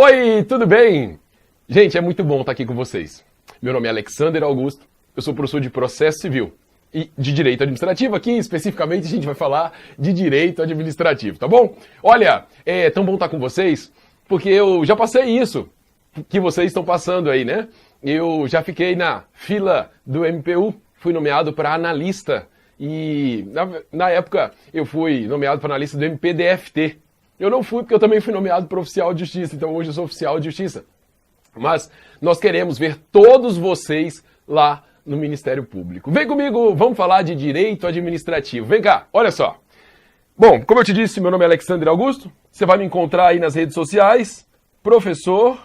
Oi, tudo bem? Gente, é muito bom estar aqui com vocês. Meu nome é Alexander Augusto, eu sou professor de Processo Civil e de Direito Administrativo. Aqui, especificamente, a gente vai falar de Direito Administrativo, tá bom? Olha, é tão bom estar com vocês, porque eu já passei isso que vocês estão passando aí, né? Eu já fiquei na fila do MPU, fui nomeado para analista e, na época, eu fui nomeado para analista do MPDFT. Eu não fui porque eu também fui nomeado para oficial de justiça, então hoje eu sou oficial de justiça. Mas nós queremos ver todos vocês lá no Ministério Público. Vem comigo, vamos falar de Direito Administrativo. Vem cá, olha só. Bom, como eu te disse, meu nome é Alexander Augusto. Você vai me encontrar aí nas redes sociais. Professor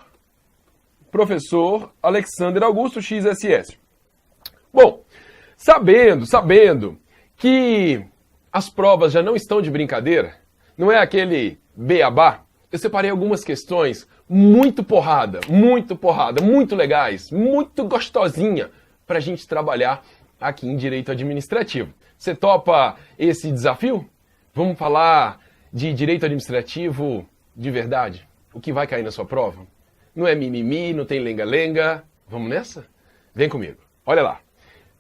Alexander Augusto XSS. Bom, sabendo que as provas já não estão de brincadeira, não é aquele beabá, eu separei algumas questões muito porrada, muito legais, muito gostosinha para a gente trabalhar aqui em Direito Administrativo. Você topa esse desafio? Vamos falar de Direito Administrativo de verdade? O que vai cair na sua prova? Não é mimimi, não tem lenga-lenga. Vamos nessa? Vem comigo. Olha lá.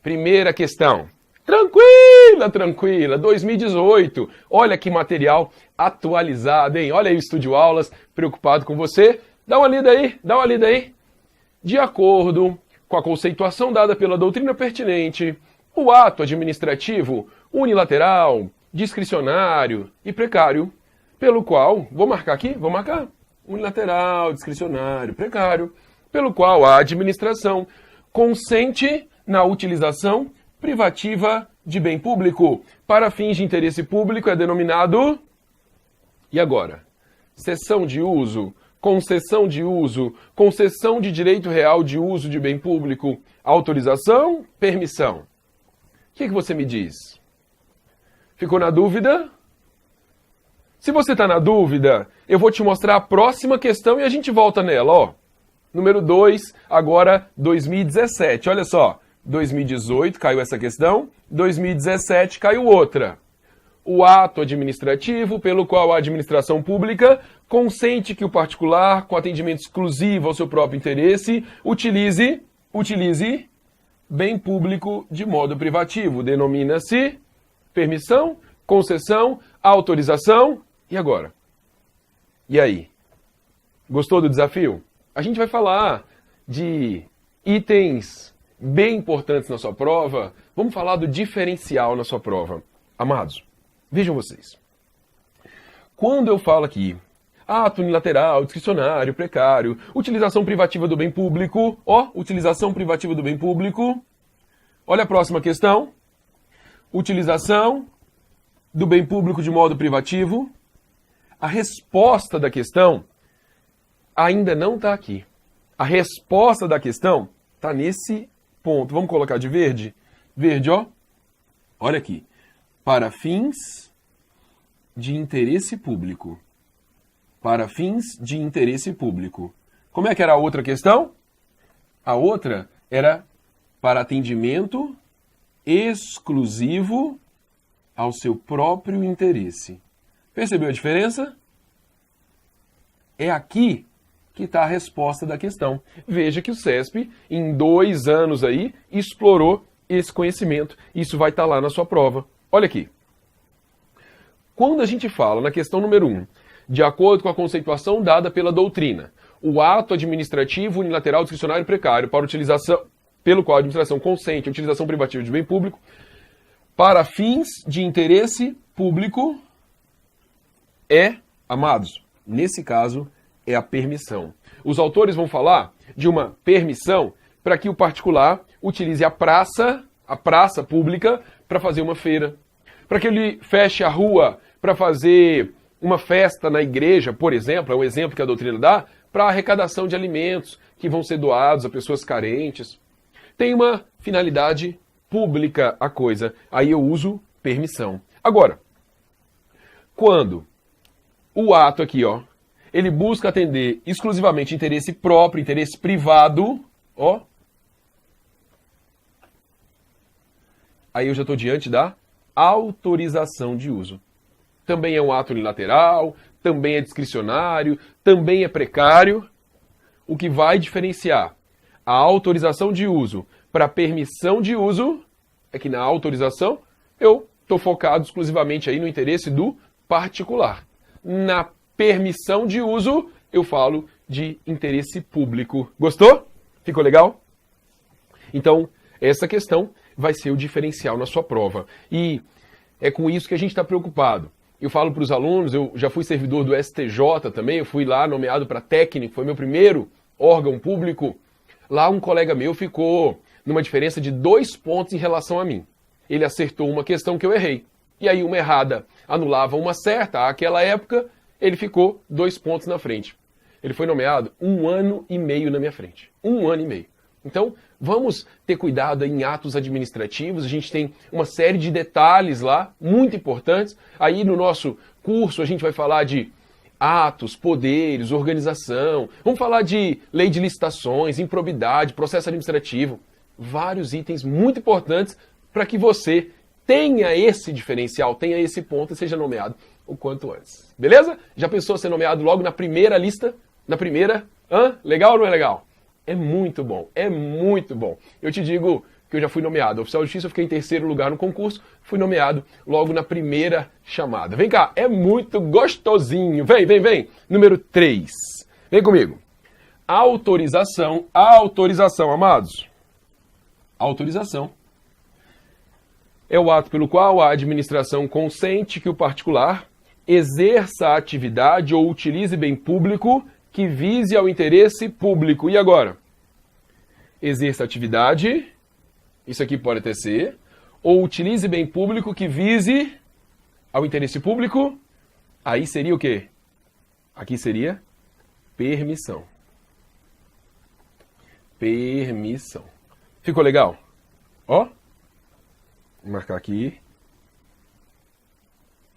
Primeira questão. Tranquila, 2018. Olha que material atualizado, hein? Olha aí o Estúdio Aulas, preocupado com você. Dá uma lida aí. De acordo com a conceituação dada pela doutrina pertinente, o ato administrativo unilateral, discricionário e precário, pelo qual, vou marcar, unilateral, discricionário, precário, pelo qual a administração consente na utilização privativa de bem público para fins de interesse público é denominado... E agora? Cessão de uso, concessão de uso, concessão de direito real de uso de bem público, autorização, permissão. O que você me diz? Ficou na dúvida? Se você está na dúvida, eu vou te mostrar a próxima questão e a gente volta nela, ó. Número 2, agora 2017. Olha só, 2018 caiu essa questão, 2017 caiu outra. O ato administrativo pelo qual a administração pública consente que o particular, com atendimento exclusivo ao seu próprio interesse, utilize bem público de modo privativo. Denomina-se permissão, concessão, autorização. E agora? E aí? Gostou do desafio? A gente vai falar de itens bem importantes na sua prova. Vamos falar do diferencial na sua prova. Amados, vejam vocês. Quando eu falo aqui, ato unilateral, discricionário, precário, utilização privativa do bem público, utilização privativa do bem público. Olha a próxima questão. Utilização do bem público de modo privativo. A resposta da questão ainda não está aqui. A resposta da questão está nesse ponto. Vamos colocar de verde? Verde, ó. Olha aqui. Para fins de interesse público. Para fins de interesse público. Como é que era a outra questão? A outra era para atendimento exclusivo ao seu próprio interesse. Percebeu a diferença? É aqui que está a resposta da questão. Veja que o CESP, em 2 anos aí, explorou esse conhecimento. Isso vai estar lá na sua prova. Olha aqui. Quando a gente fala na questão número 1, de acordo com a conceituação dada pela doutrina, o ato administrativo unilateral discricionário precário para utilização, pelo qual a administração consente a utilização privativa de bem público para fins de interesse público amados, nesse caso, é a permissão. Os autores vão falar de uma permissão para que o particular utilize a praça pública para fazer uma feira. Para que ele feche a rua para fazer uma festa na igreja, por exemplo, é um exemplo que a doutrina dá, para arrecadação de alimentos que vão ser doados a pessoas carentes. Tem uma finalidade pública a coisa. Aí eu uso permissão. Agora, quando o ato aqui, ele busca atender exclusivamente interesse próprio, interesse privado, aí eu já estou diante da autorização de uso. também é um ato unilateral, também é discricionário, também é precário. O que vai diferenciar a autorização de uso para a permissão de uso é que na autorização eu estou focado exclusivamente aí no interesse do particular. Na permissão de uso eu falo de interesse público. Gostou? Ficou legal? Então, essa questão vai ser o diferencial na sua prova. E é com isso que a gente está preocupado. Eu falo para os alunos, eu já fui servidor do STJ também, eu fui lá nomeado para técnico, foi meu primeiro órgão público. Lá um colega meu ficou numa diferença de 2 pontos em relação a mim. Ele acertou uma questão que eu errei. E aí uma errada anulava uma certa. Àquela época, ele ficou 2 pontos na frente. Ele foi nomeado 1 ano e meio na minha frente. 1 ano e meio. Então, vamos ter cuidado em atos administrativos. A gente tem uma série de detalhes lá, muito importantes. Aí no nosso curso a gente vai falar de atos, poderes, organização. Vamos falar de lei de licitações, improbidade, processo administrativo. Vários itens muito importantes para que você tenha esse diferencial, tenha esse ponto e seja nomeado o quanto antes. Beleza? Já pensou ser nomeado logo na primeira lista? Na primeira? Legal ou não é legal? É muito bom, é muito bom. Eu te digo que eu já fui nomeado. Oficial de Justiça, eu fiquei em 3º lugar no concurso, fui nomeado logo na primeira chamada. Vem cá, é muito gostosinho. Vem, vem, vem. Número 3. Vem comigo. Autorização, amados. Autorização é o ato pelo qual a administração consente que o particular exerça a atividade ou utilize bem público que vise ao interesse público. E agora? Exerça atividade, isso aqui pode até ser, ou utilize bem público que vise ao interesse público, aí seria o quê? Aqui seria permissão. Permissão. Ficou legal? Ó, vou marcar aqui.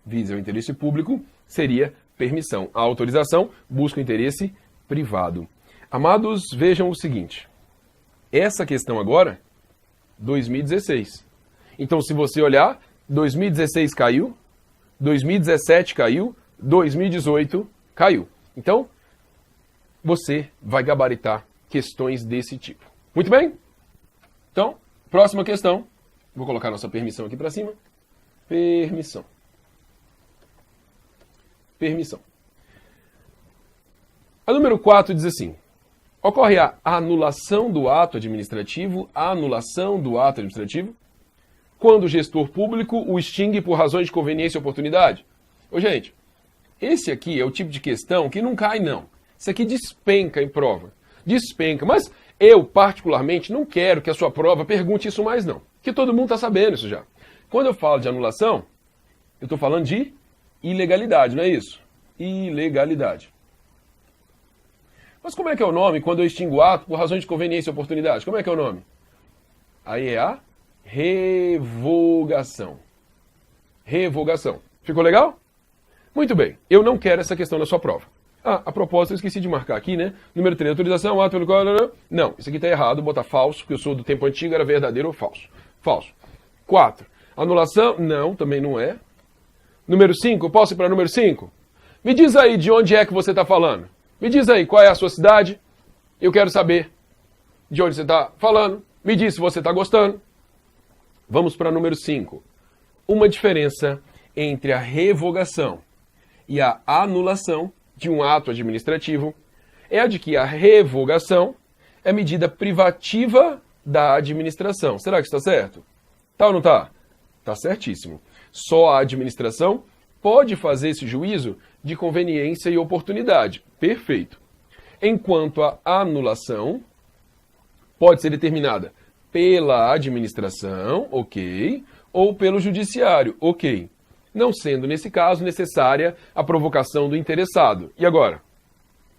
Vise ao interesse público seria permissão. A autorização busca o interesse privado. Amados, vejam o seguinte. Essa questão agora, 2016. Então, se você olhar, 2016 caiu, 2017 caiu, 2018 caiu. Então, você vai gabaritar questões desse tipo. Muito bem? Então, próxima questão. Vou colocar nossa permissão aqui para cima. Permissão. Permissão. A número 4 diz assim: ocorre a anulação do ato administrativo, quando o gestor público o extingue por razões de conveniência e oportunidade. Ô, gente, esse aqui é o tipo de questão que não cai, não. Isso aqui despenca em prova. Despenca. Mas eu, particularmente, não quero que a sua prova pergunte isso mais, não. Porque todo mundo está sabendo isso já. Quando eu falo de anulação, eu estou falando de ilegalidade, não é isso? Ilegalidade. Mas como é que é o nome quando eu extingo o ato por razões de conveniência e oportunidade? Como é que é o nome? Aí é a revogação. Revogação. Ficou legal? Muito bem. Eu não quero essa questão na sua prova. A propósito, eu esqueci de marcar aqui, né? Número 3, autorização, ato pelo qual... Não, isso aqui está errado, vou botar falso, porque eu sou do tempo antigo, era verdadeiro ou falso. Falso. 4. Anulação? Não, também não é. Número 5, eu posso ir para número 5? Me diz aí de onde é que você está falando. Me diz aí qual é a sua cidade. Eu quero saber de onde você está falando. Me diz se você está gostando. Vamos para número 5. Uma diferença entre a revogação e a anulação de um ato administrativo é a de que a revogação é medida privativa da administração. Será que está certo? Tá ou não tá? Tá certíssimo. Só a administração pode fazer esse juízo de conveniência e oportunidade. Perfeito. Enquanto a anulação pode ser determinada pela administração, ok, ou pelo judiciário, ok. Não sendo, nesse caso, necessária a provocação do interessado. E agora?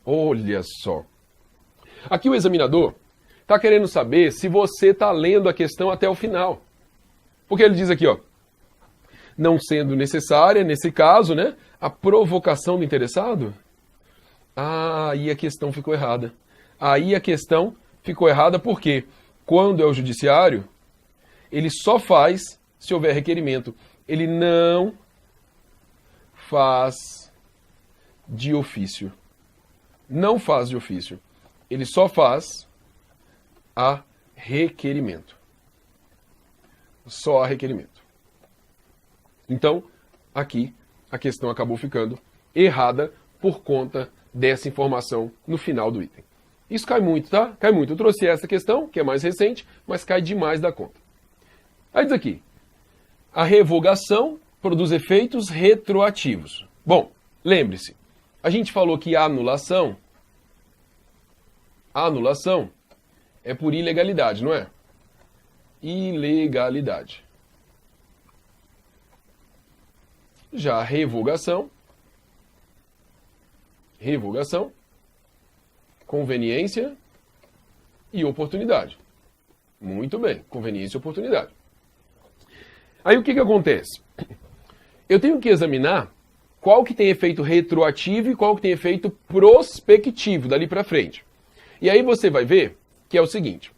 Olha só. Aqui o examinador está querendo saber se você está lendo a questão até o final. Porque ele diz aqui, ó, não sendo necessária, nesse caso, né, a provocação do interessado. Aí a questão ficou errada. Aí a questão ficou errada porque quando é o judiciário, ele só faz se houver requerimento. Ele não faz de ofício. Não faz de ofício. Ele só faz a requerimento. Só a requerimento. Então, aqui a questão acabou ficando errada por conta dessa informação no final do item. Isso cai muito, tá? Cai muito. Eu trouxe essa questão, que é mais recente, mas cai demais da conta. Aí diz aqui, a revogação produz efeitos retroativos. Bom, lembre-se, a gente falou que a anulação é por ilegalidade, não é? Ilegalidade. Já a revogação, conveniência e oportunidade. Muito bem, conveniência e oportunidade. Aí o que acontece? Eu tenho que examinar qual que tem efeito retroativo e qual que tem efeito prospectivo dali para frente. E aí você vai ver que é o seguinte,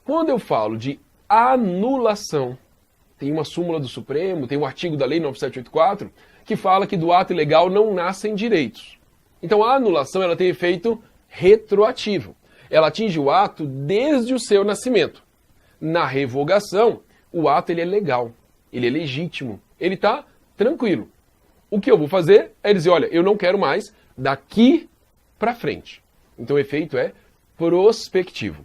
quando eu falo de anulação, tem uma súmula do Supremo, tem um artigo da Lei 9784, que fala que do ato ilegal não nascem direitos. Então a anulação ela tem efeito retroativo. Ela atinge o ato desde o seu nascimento. Na revogação, o ato ele é legal, ele é legítimo, ele está tranquilo. O que eu vou fazer é dizer, olha, eu não quero mais daqui para frente. Então o efeito é prospectivo.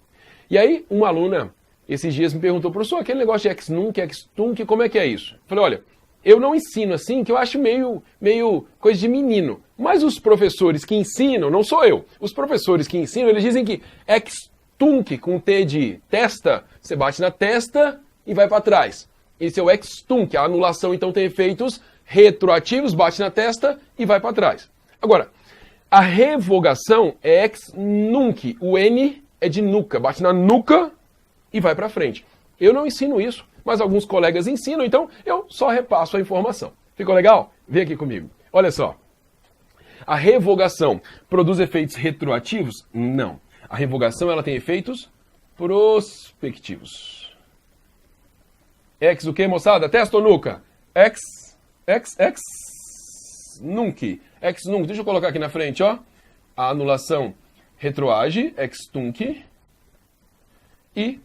E aí uma aluna esses dias me perguntou, professor, aquele negócio de ex-nunc, ex-tunc, como é que é isso? Eu falei, olha, eu não ensino assim, que eu acho meio coisa de menino. Mas os professores que ensinam, não sou eu, os professores que ensinam, eles dizem que ex-tunc, com T de testa, você bate na testa e vai para trás. Esse é o ex-tunc, a anulação então tem efeitos retroativos, bate na testa e vai para trás. Agora, a revogação é ex-nunc, o N é de nuca, bate na nuca e vai para frente. Eu não ensino isso, mas alguns colegas ensinam, então eu só repasso a informação. Ficou legal? Vem aqui comigo. Olha só. A revogação produz efeitos retroativos? Não. A revogação ela tem efeitos prospectivos. Ex o que, moçada? Testa ou nuca? Nunc. Ex-nunc. Deixa eu colocar aqui na frente, ó. A anulação retroage, ex-tunc. E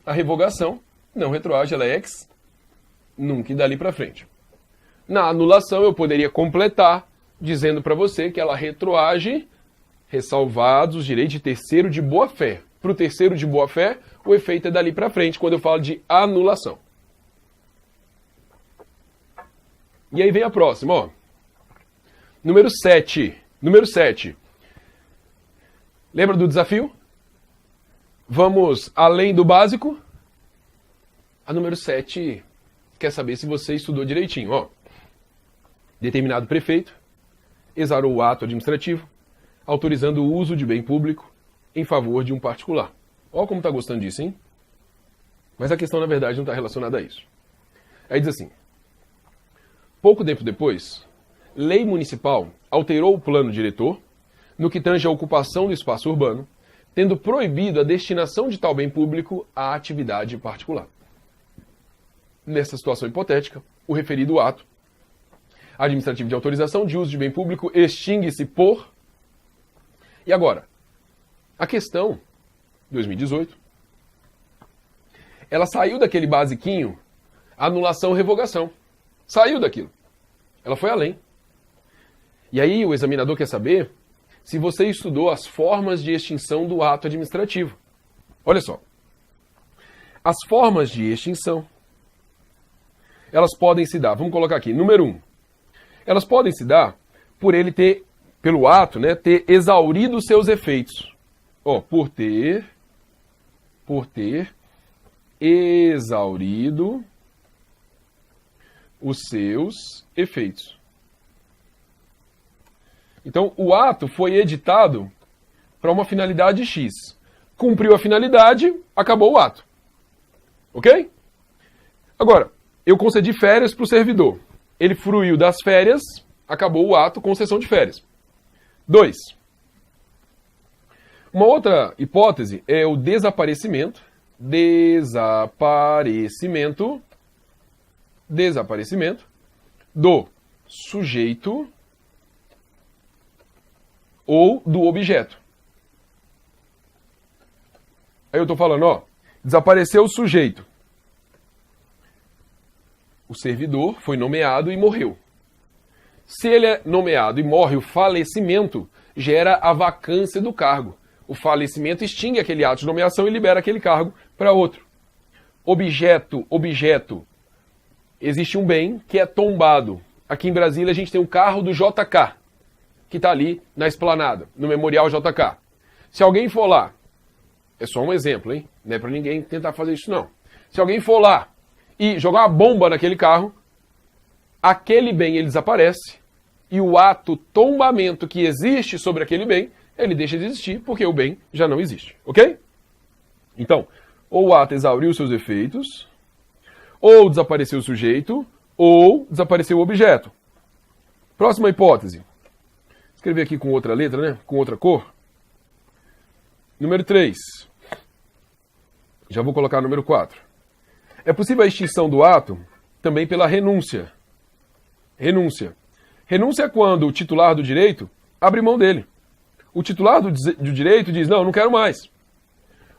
a revogação não retroage, ela é ex-nunc dali para frente. Na anulação eu poderia completar dizendo para você que ela retroage, ressalvados os direitos de terceiro de boa-fé. Para o terceiro de boa-fé, o efeito é dali para frente, quando eu falo de anulação. E aí vem a próxima, ó. Número 7. Número 7. Lembra do desafio? Vamos além do básico. A número 7 quer saber se você estudou direitinho. Ó, determinado prefeito exarou o ato administrativo autorizando o uso de bem público em favor de um particular. Ó como está gostando disso, hein? Mas a questão, na verdade, não está relacionada a isso. Aí diz assim, pouco tempo depois, lei municipal alterou o plano diretor no que tange a ocupação do espaço urbano, tendo proibido a destinação de tal bem público à atividade particular. Nessa situação hipotética, o referido ato administrativo de autorização de uso de bem público extingue-se por... E agora, a questão, 2018, ela saiu daquele basiquinho, anulação, revogação. Saiu daquilo. Ela foi além. E aí o examinador quer saber se você estudou as formas de extinção do ato administrativo. Olha só. As formas de extinção, elas podem se dar, vamos colocar aqui, número 1. Elas podem se dar por ele ter, pelo ato, né, ter exaurido os seus efeitos. Ó, por ter exaurido os seus efeitos. Então, o ato foi editado para uma finalidade X. Cumpriu a finalidade, acabou o ato. Ok? Agora, eu concedi férias para o servidor. Ele fruiu das férias, acabou o ato, concessão de férias. 2. Uma outra hipótese é o desaparecimento do sujeito ou do objeto. Aí eu estou falando, ó, desapareceu o sujeito. O servidor foi nomeado e morreu. Se ele é nomeado e morre, o falecimento gera a vacância do cargo. O falecimento extingue aquele ato de nomeação e libera aquele cargo para outro. Objeto. Existe um bem que é tombado. Aqui em Brasília a gente tem o carro do JK, que está ali na esplanada, no Memorial JK. Se alguém for lá, é só um exemplo, hein? Não é para ninguém tentar fazer isso, não. Se alguém for lá e jogar uma bomba naquele carro, aquele bem ele desaparece e o ato tombamento que existe sobre aquele bem, ele deixa de existir porque o bem já não existe, ok? Então, ou o ato exauriu seus efeitos, ou desapareceu o sujeito, ou desapareceu o objeto. Próxima hipótese. Vou escrever aqui com outra letra, né? Com outra cor. Número 3. Já vou colocar número 4. É possível a extinção do ato também pela renúncia. Renúncia. Renúncia é quando o titular do direito abre mão dele. O titular do direito diz, não quero mais.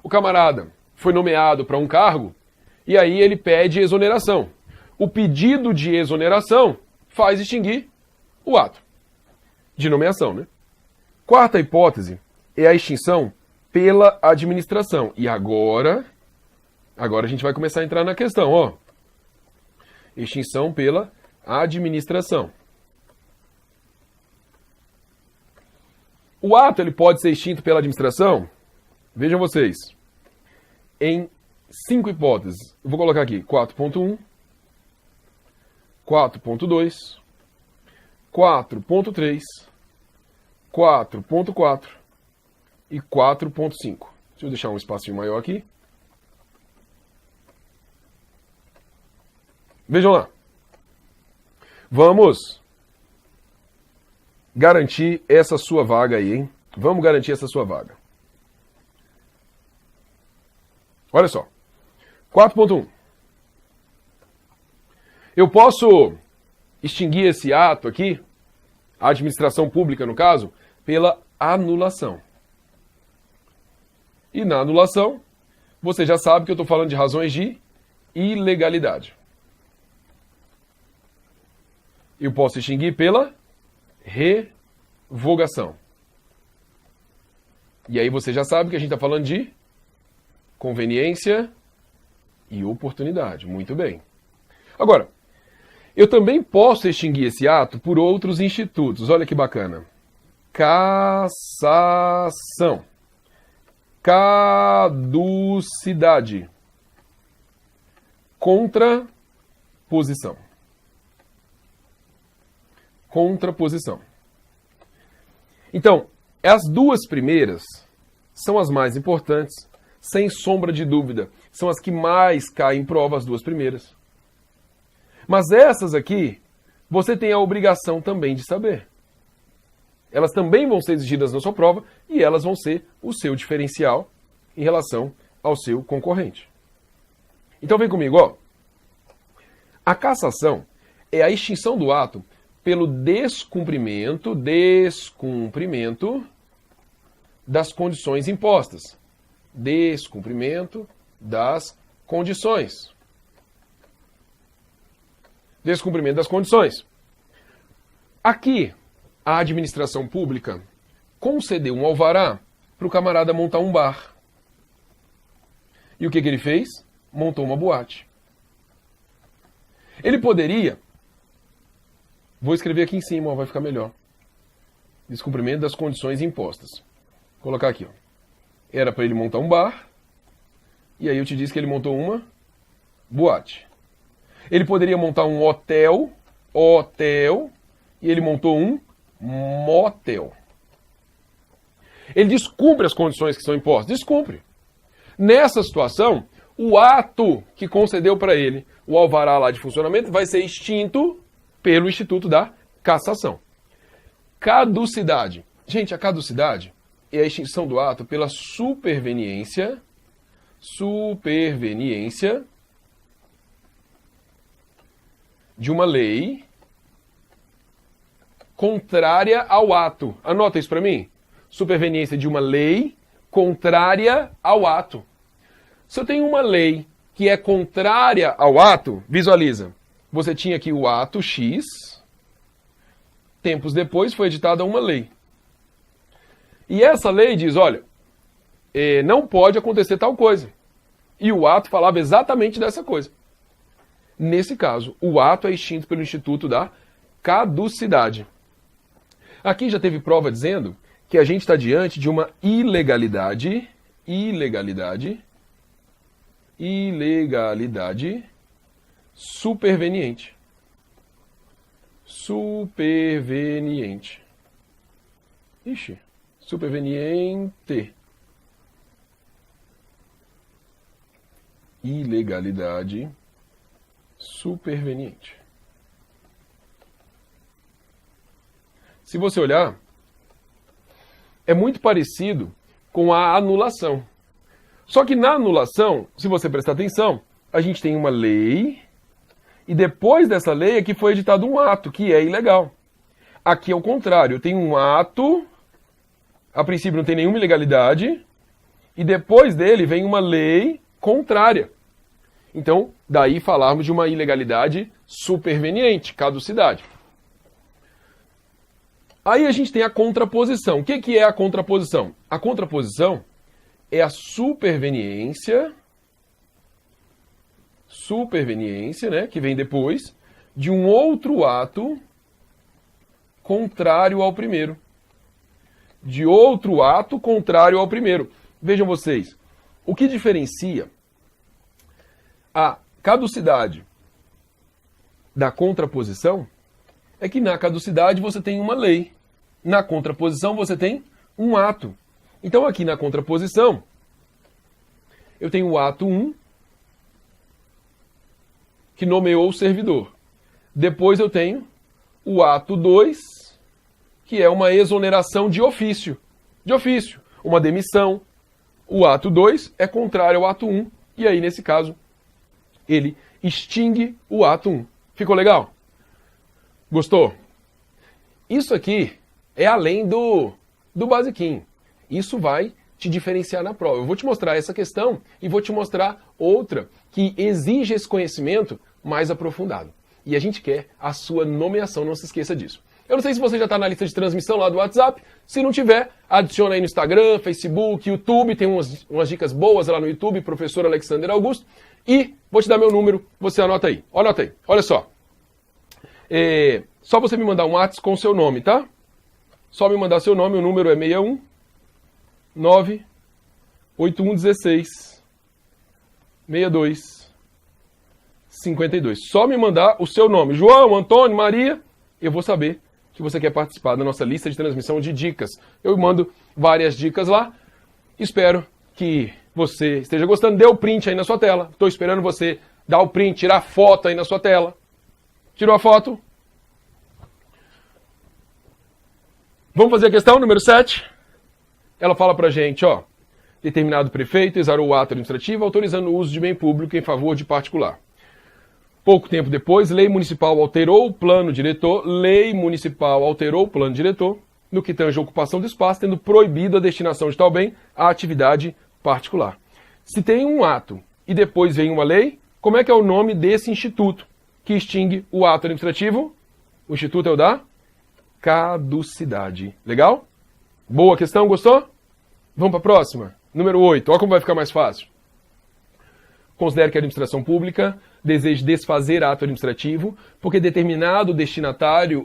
O camarada foi nomeado para um cargo e aí ele pede exoneração. O pedido de exoneração faz extinguir o ato de nomeação, né? Quarta hipótese é a extinção pela administração. E agora a gente vai começar a entrar na questão, ó. Extinção pela administração. O ato ele pode ser extinto pela administração? Vejam vocês. Em 5 hipóteses. Eu vou colocar aqui 4.1, 4.2, 4.3, 4.4 e 4.5. Deixa eu deixar um espacinho maior aqui. Vejam lá. Vamos garantir essa sua vaga aí, hein? Vamos garantir essa sua vaga. Olha só. 4.1. Eu posso extinguir esse ato aqui, a administração pública no caso, pela anulação. E na anulação, você já sabe que eu estou falando de razões de ilegalidade. Eu posso extinguir pela revogação. E aí você já sabe que a gente está falando de conveniência e oportunidade. Muito bem. Agora, eu também posso extinguir esse ato por outros institutos. Olha que bacana. Cassação. Caducidade. Contraposição. Contraposição. Então, as duas primeiras são as mais importantes, sem sombra de dúvida. São as que mais caem em prova, as duas primeiras. Mas essas aqui, você tem a obrigação também de saber. Elas também vão ser exigidas na sua prova e elas vão ser o seu diferencial em relação ao seu concorrente. Então vem comigo, ó. A cassação é a extinção do ato pelo descumprimento das condições impostas. Descumprimento das condições. Descumprimento das condições. Aqui, a administração pública concedeu um alvará para o camarada montar um bar. E o que ele fez? Montou uma boate. Ele poderia... Vou escrever aqui em cima, ó, vai ficar melhor. Descumprimento das condições impostas. Vou colocar aqui, ó. Era para ele montar um bar, e aí eu te disse que ele montou uma boate. Ele poderia montar um hotel, e ele montou um motel. Ele descumpre as condições que são impostas. Descumpre. Nessa situação, o ato que concedeu para ele o alvará lá de funcionamento vai ser extinto pelo Instituto da Cassação. Caducidade. Gente, a caducidade é a extinção do ato pela superveniência de uma lei contrária ao ato. Anota isso para mim. Superveniência de uma lei contrária ao ato. Se eu tenho uma lei que é contrária ao ato, visualiza. Você tinha aqui o ato X, tempos depois foi editada uma lei. E essa lei diz, olha, não pode acontecer tal coisa. E o ato falava exatamente dessa coisa. Nesse caso, o ato é extinto pelo Instituto da Caducidade. Aqui já teve prova dizendo que a gente está diante de uma ilegalidade superveniente. Superveniente. Ilegalidade superveniente. Se você olhar, é muito parecido com a anulação. Só que na anulação, se você prestar atenção, a gente tem uma lei e depois dessa lei é que foi editado um ato, que é ilegal. Aqui é o contrário, eu tenho um ato, a princípio não tem nenhuma ilegalidade, e depois dele vem uma lei contrária. Então, daí falarmos de uma ilegalidade superveniente, caducidade. Aí a gente tem a contraposição. O que é a contraposição? A contraposição é a superveniência, né, que vem depois, de um outro ato contrário ao primeiro. De outro ato contrário ao primeiro. Vejam vocês, o que diferencia a caducidade da contraposição é que na caducidade você tem uma lei. Na contraposição você tem um ato. Então aqui na contraposição eu tenho o ato 1 que nomeou o servidor. Depois eu tenho o ato 2 que é uma exoneração de ofício. Uma demissão. O ato 2 é contrário ao ato 1 e aí nesse caso ele extingue o ato 1. Ficou legal? Gostou? Isso aqui é além do basiquinho. Isso vai te diferenciar na prova. Eu vou te mostrar essa questão e vou te mostrar outra que exige esse conhecimento mais aprofundado. E a gente quer a sua nomeação, não se esqueça disso. Eu não sei se você já está na lista de transmissão lá do WhatsApp. Se não tiver, adiciona aí no Instagram, Facebook, YouTube. Tem umas dicas boas lá no YouTube, professor Alexander Augusto. E vou te dar meu número, você anota aí. Anota aí, olha só. Só você me mandar um WhatsApp com o seu nome, tá? Só me mandar seu nome, o número é 61 98116 62 52. Só me mandar o seu nome. João, Antônio, Maria, eu vou saber que você quer participar da nossa lista de transmissão de dicas. Eu mando várias dicas lá. Espero que você esteja gostando. Dê o print aí na sua tela. Estou esperando você dar o print, tirar a foto aí na sua tela. Tirou a foto? Vamos fazer a questão número 7. Ela fala pra gente, ó. Determinado prefeito exarou o ato administrativo autorizando o uso de bem público em favor de particular. Pouco tempo depois, lei municipal alterou o plano diretor. No que tange a ocupação do espaço, tendo proibido a destinação de tal bem à atividade particular. Se tem um ato e depois vem uma lei, como é que é o nome desse instituto que extingue o ato administrativo? O instituto é o da caducidade. Legal? Boa questão, gostou? Vamos para a próxima. Número 8. Olha como vai ficar mais fácil. Considere que a administração pública deseja desfazer ato administrativo porque determinado destinatário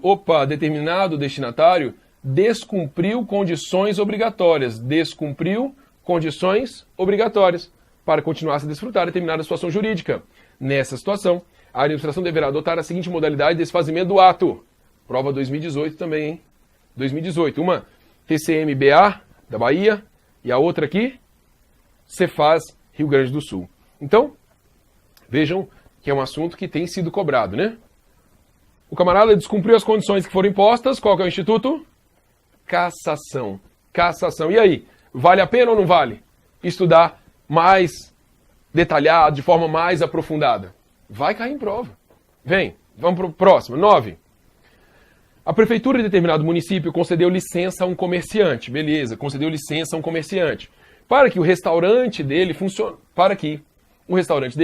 descumpriu condições obrigatórias. Para continuar a se desfrutar determinada situação jurídica. Nessa situação, a administração deverá adotar a seguinte modalidade de desfazimento do ato. Prova 2018 também, hein? 2018. Uma TCM-BA da Bahia e a outra aqui, Cefaz, Rio Grande do Sul. Então, vejam que é um assunto que tem sido cobrado, né? O camarada descumpriu as condições que foram impostas. Qual que é o instituto? Cassação. E aí, vale a pena ou não vale estudar mais detalhado, de forma mais aprofundada? Vai cair em prova. Vem, vamos para o próximo. 9. A prefeitura de determinado município concedeu licença a um comerciante, beleza, concedeu licença a um comerciante, para que o restaurante dele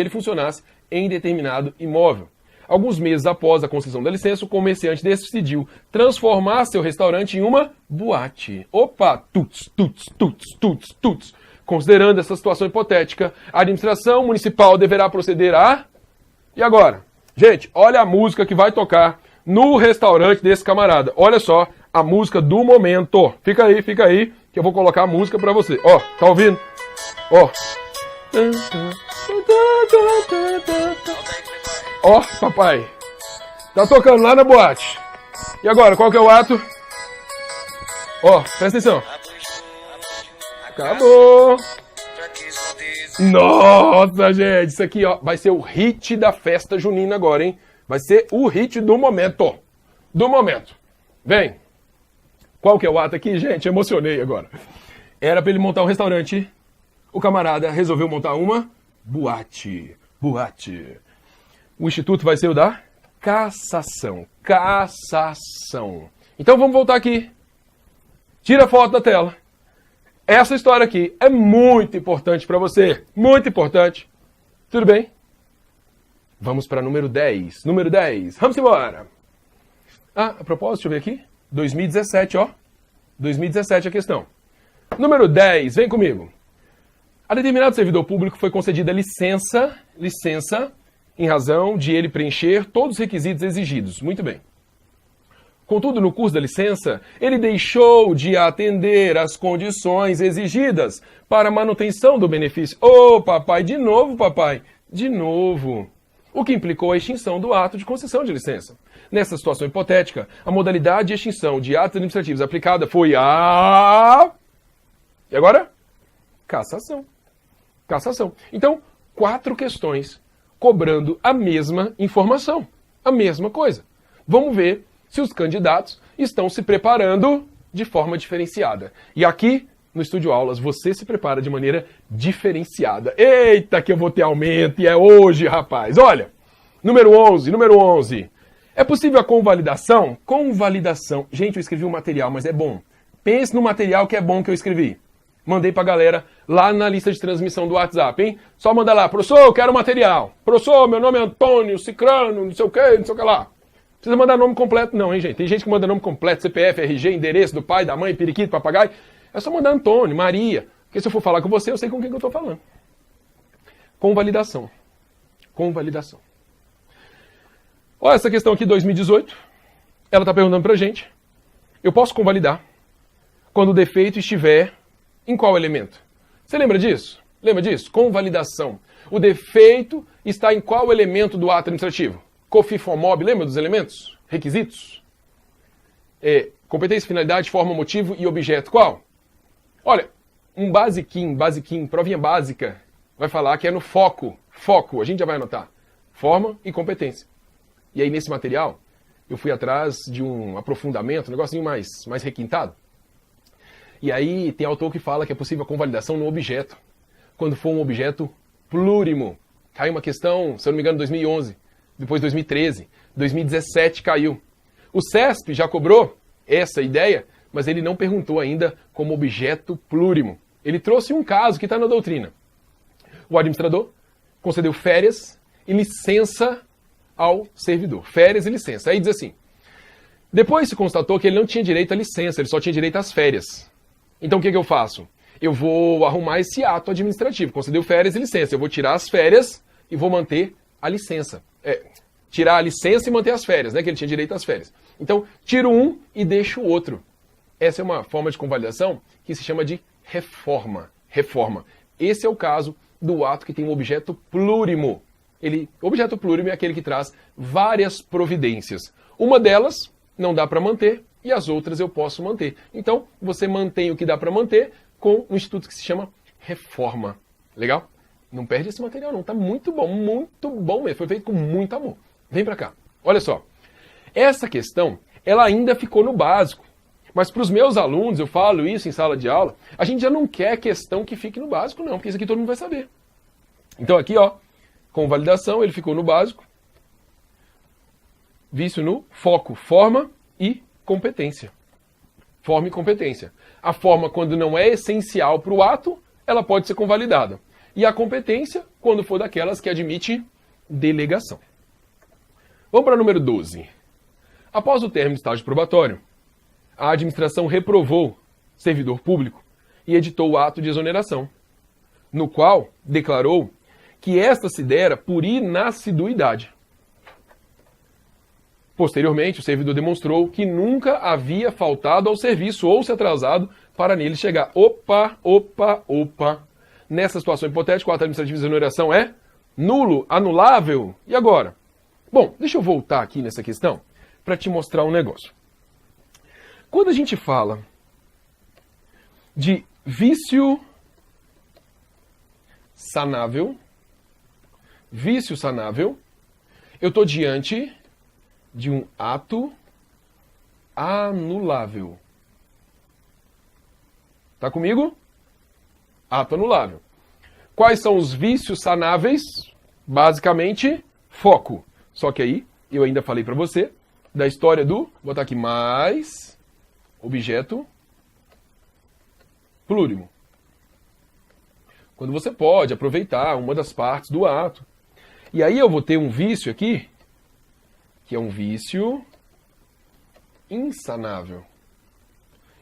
funcionasse em determinado imóvel. Alguns meses após a concessão da licença, o comerciante decidiu transformar seu restaurante em uma boate. Opa, tuts, tuts, tuts, tuts, tuts. Considerando essa situação hipotética, a administração municipal deverá proceder a... E agora? Gente, olha a música que vai tocar no restaurante desse camarada. Olha só, a música do momento. Fica aí, que eu vou colocar a música pra você. Ó, tá ouvindo? Ó. Ó, papai. Tá tocando lá na boate. E agora, qual que é o ato? Ó, presta atenção. Acabou. Nossa, gente, isso aqui, ó, vai ser o hit da festa junina agora, hein? Vai ser o hit do momento. Do momento. Vem. Qual que é o ato aqui, gente? Emocionei agora. Era pra ele montar um restaurante. O camarada resolveu montar uma boate. Boate. O instituto vai ser o da cassação. Cassação. Então vamos voltar aqui. Tira a foto da tela. Essa história aqui é muito importante para você. Muito importante. Tudo bem? Vamos para número 10. Número 10. Vamos embora. Ah, a propósito, deixa eu ver aqui. 2017, ó. 2017 a questão. Número 10, vem comigo. A determinado servidor público foi concedida licença em razão de ele preencher todos os requisitos exigidos. Muito bem. Contudo, no curso da licença, ele deixou de atender às condições exigidas para a manutenção do benefício. Ô, papai, de novo, papai, de novo. O que implicou a extinção do ato de concessão de licença. Nessa situação hipotética, a modalidade de extinção de atos administrativos aplicada foi a... E agora? Cassação. Cassação. Então, 4 questões cobrando a mesma informação, a mesma coisa. Vamos ver se os candidatos estão se preparando de forma diferenciada. E aqui, no Estúdio Aulas, você se prepara de maneira diferenciada. Eita, que eu vou ter aumento, e é hoje, rapaz. Olha, número 11. É possível a convalidação? Convalidação. Gente, eu escrevi um material, mas é bom. Pense no material que é bom que eu escrevi. Mandei pra galera lá na lista de transmissão do WhatsApp, hein? Só manda lá, professor, eu quero material. Professor, meu nome é Antônio Cicrano, não sei o que lá. Não precisa mandar nome completo não, hein, gente? Tem gente que manda nome completo, CPF, RG, endereço do pai, da mãe, periquito, papagaio. É só mandar Antônio, Maria. Porque se eu for falar com você, eu sei com quem que eu tô falando. Convalidação. Convalidação. Olha essa questão aqui, 2018. Ela está perguntando pra gente. Eu posso convalidar quando o defeito estiver em qual elemento? Você lembra disso? Lembra disso? Convalidação. O defeito está em qual elemento do ato administrativo? COFIFOMOB, lembra dos elementos? Requisitos? Competência, finalidade, forma, motivo e objeto. Qual? Olha, um basiquinho, provinha básica, vai falar que é no foco. Foco, a gente já vai anotar. Forma e competência. E aí, nesse material, eu fui atrás de um aprofundamento, um negocinho mais requintado. E aí, tem autor que fala que é possível a convalidação no objeto, quando for um objeto plurimo. Caiu uma questão, se eu não me engano, em 2011, depois 2013, 2017 caiu. O CESP já cobrou essa ideia, mas ele não perguntou ainda como objeto plurimo. Ele trouxe um caso que está na doutrina. O administrador concedeu férias e licença ao servidor. Férias e licença. Aí diz assim, depois se constatou que ele não tinha direito à licença, ele só tinha direito às férias. Então o que eu faço? Eu vou arrumar esse ato administrativo. Concedeu férias e licença. Eu vou tirar as férias e vou manter a licença. Tirar a licença e manter as férias, né? Que ele tinha direito às férias. Então, tiro um e deixo o outro. Essa é uma forma de convalidação que se chama de reforma. Reforma. Esse é o caso do ato que tem um objeto plurimo. Objeto plurimo é aquele que traz várias providências. Uma delas não dá para manter e as outras eu posso manter. Então, você mantém o que dá para manter com um instituto que se chama reforma. Legal? Não perde esse material não, tá muito bom mesmo. Foi feito com muito amor. Vem para cá. Olha só. Essa questão, ela ainda ficou no básico. Mas para os meus alunos, eu falo isso em sala de aula, a gente já não quer questão que fique no básico não, porque isso aqui todo mundo vai saber. Então aqui, ó, convalidação, ele ficou no básico. Vício no foco, forma e competência. Forma e competência. A forma, quando não é essencial para o ato, ela pode ser convalidada. E a competência, quando for daquelas que admite delegação. Vamos para o número 12. Após o término do estágio probatório, a administração reprovou servidor público e editou o ato de exoneração, no qual declarou que esta se dera por inassiduidade. Posteriormente, o servidor demonstrou que nunca havia faltado ao serviço ou se atrasado para nele chegar. Opa. Nessa situação hipotética, o ato administrativo de exoneração é nulo, anulável. E agora? Bom, deixa eu voltar aqui nessa questão para te mostrar um negócio. Quando a gente fala de vício sanável, eu estou diante de um ato anulável. Tá comigo? Ato anulável. Quais são os vícios sanáveis? Basicamente, foco. Só que aí, eu ainda falei para você da história do, vou botar aqui mais, objeto plúrimo. Quando você pode aproveitar uma das partes do ato. E aí eu vou ter um vício aqui, que é um vício insanável.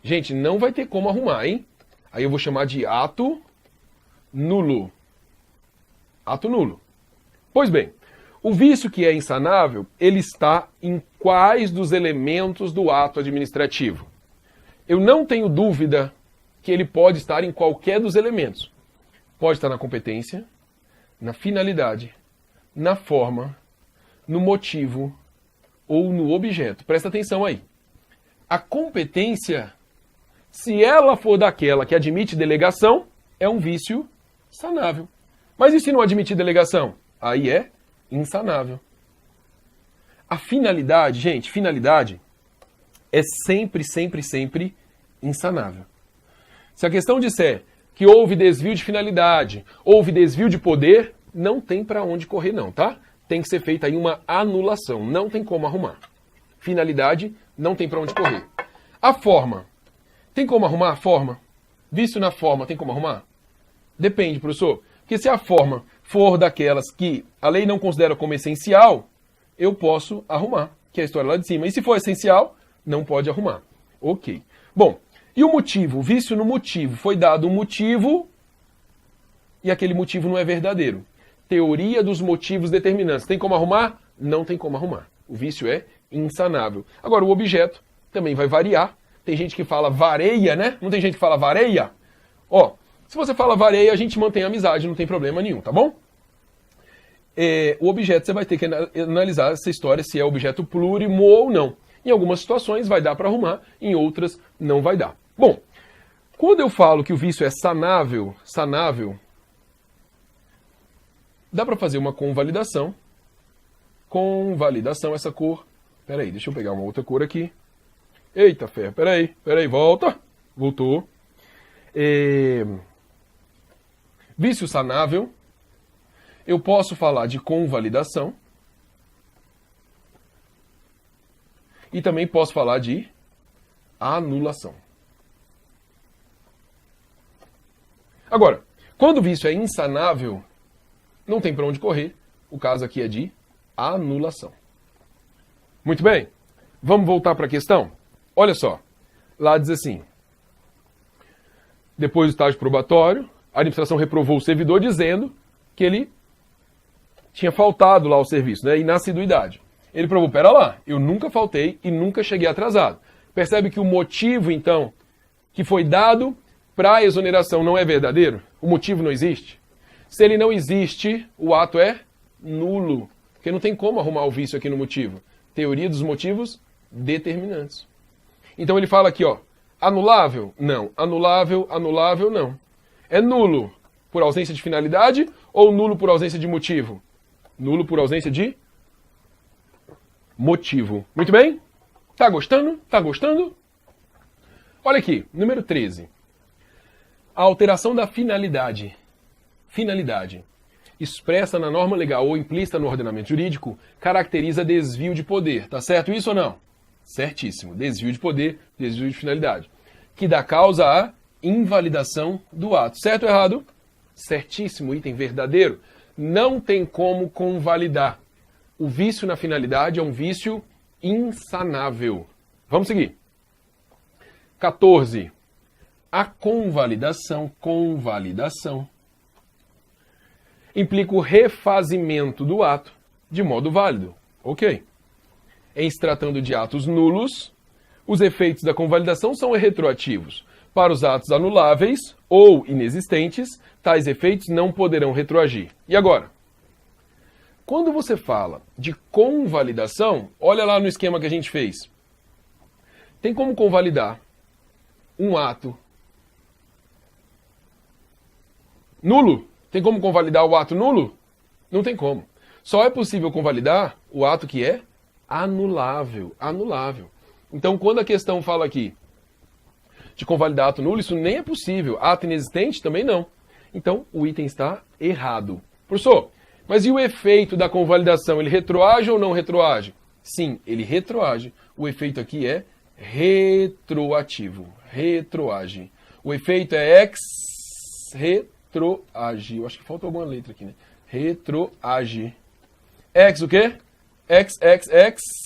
Gente, não vai ter como arrumar, hein? Aí eu vou chamar de ato nulo. Ato nulo. Pois bem, o vício que é insanável, ele está em quais dos elementos do ato administrativo? Eu não tenho dúvida que ele pode estar em qualquer dos elementos. Pode estar na competência, na finalidade, na forma, no motivo ou no objeto. Presta atenção aí. A competência, se ela for daquela que admite delegação, é um vício sanável. Mas e se não admitir delegação? Aí é insanável. A finalidade, gente, finalidade é sempre insanável. Se a questão disser que houve desvio de finalidade, houve desvio de poder, não tem para onde correr não, tá? Tem que ser feita aí uma anulação, não tem como arrumar. Finalidade, não tem para onde correr. A forma, tem como arrumar a forma? Vício na forma, tem como arrumar? Depende, professor. Porque se a forma for daquelas que a lei não considera como essencial, eu posso arrumar, que é a história lá de cima. E se for essencial, não pode arrumar. Ok. Bom, e o motivo? O vício no motivo. Foi dado um motivo e aquele motivo não é verdadeiro. Teoria dos motivos determinantes. Tem como arrumar? Não tem como arrumar. O vício é insanável. Agora, o objeto também vai variar. Tem gente que fala vareia, né? Não tem gente que fala vareia? Ó, se você fala vareia, a gente mantém a amizade, não tem problema nenhum, tá bom? O objeto, você vai ter que analisar essa história, se é objeto plurimo ou não. Em algumas situações vai dar para arrumar, em outras não vai dar. Bom, quando eu falo que o vício é sanável, dá para fazer uma convalidação. Convalidação, essa cor. Peraí, deixa eu pegar uma outra cor aqui. Eita ferro, peraí, volta. Voltou. Vício sanável. Eu posso falar de convalidação. E também posso falar de anulação. Agora, quando o vício é insanável, não tem para onde correr. O caso aqui é de anulação. Muito bem, vamos voltar para a questão? Olha só, lá diz assim, depois do estágio probatório, a administração reprovou o servidor dizendo que ele tinha faltado lá ao serviço, né, inassiduidade. Ele provou, pera lá, eu nunca faltei e nunca cheguei atrasado. Percebe que o motivo, então, que foi dado para a exoneração não é verdadeiro? O motivo não existe? Se ele não existe, o ato é nulo. Porque não tem como arrumar o vício aqui no motivo. Teoria dos motivos determinantes. Então ele fala aqui, ó, anulável? Não. Anulável, não. É nulo por ausência de finalidade ou nulo por ausência de motivo? Nulo por ausência de motivo. Muito bem? Tá gostando? Tá gostando? Olha aqui, número 13. A alteração da finalidade. Finalidade. Expressa na norma legal ou implícita no ordenamento jurídico, caracteriza desvio de poder. Tá certo isso ou não? Certíssimo. Desvio de poder, desvio de finalidade. Que dá causa à invalidação do ato. Certo ou errado? Certíssimo, item verdadeiro. Não tem como convalidar. O vício na finalidade é um vício insanável. Vamos seguir. 14. A convalidação implica o refazimento do ato de modo válido. Ok. Em se tratando de atos nulos, os efeitos da convalidação são retroativos. Para os atos anuláveis ou inexistentes, tais efeitos não poderão retroagir. E agora? Quando você fala de convalidação, olha lá no esquema que a gente fez. Tem como convalidar um ato nulo? Tem como convalidar o ato nulo? Não tem como. Só é possível convalidar o ato que é anulável. Anulável. Então, quando a questão fala aqui de convalidar ato nulo, isso nem é possível. Ato inexistente também não. Então, o item está errado. Professor, mas e o efeito da convalidação? Ele retroage ou não retroage? Sim, ele retroage. O efeito aqui é retroativo. Retroage. O efeito é retroage. Eu acho que falta alguma letra aqui, né? Retroage. Ex o quê? Ex,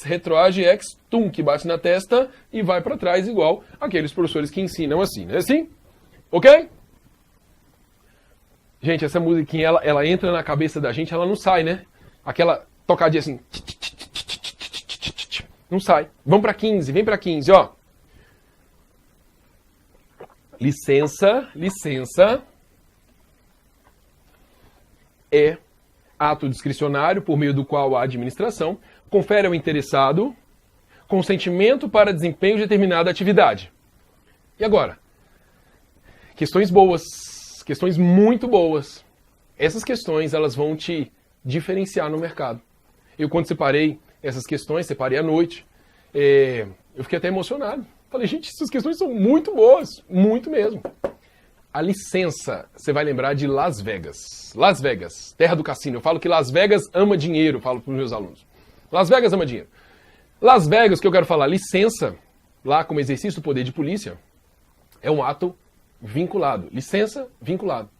retroage, tum, que bate na testa e vai para trás igual aqueles professores que ensinam assim, não é assim? Ok? Gente, essa musiquinha, ela entra na cabeça da gente, ela não sai, né? Aquela tocadinha assim. Não sai. Vamos para 15, vem para 15, ó. Licença é ato discricionário por meio do qual a administração confere ao interessado consentimento para desempenho de determinada atividade. E agora? Questões boas, questões muito boas. Essas questões, elas vão te diferenciar no mercado. Eu, quando separei essas questões, separei à noite, eu fiquei até emocionado. Falei, gente, essas questões são muito boas, muito mesmo. A licença, você vai lembrar de Las Vegas. Las Vegas, terra do cassino. Eu falo que Las Vegas ama dinheiro, falo para os meus alunos. Las Vegas ama dinheiro. Las Vegas, que eu quero falar, licença, lá como exercício do poder de polícia, é um ato vinculado. Licença, vinculado.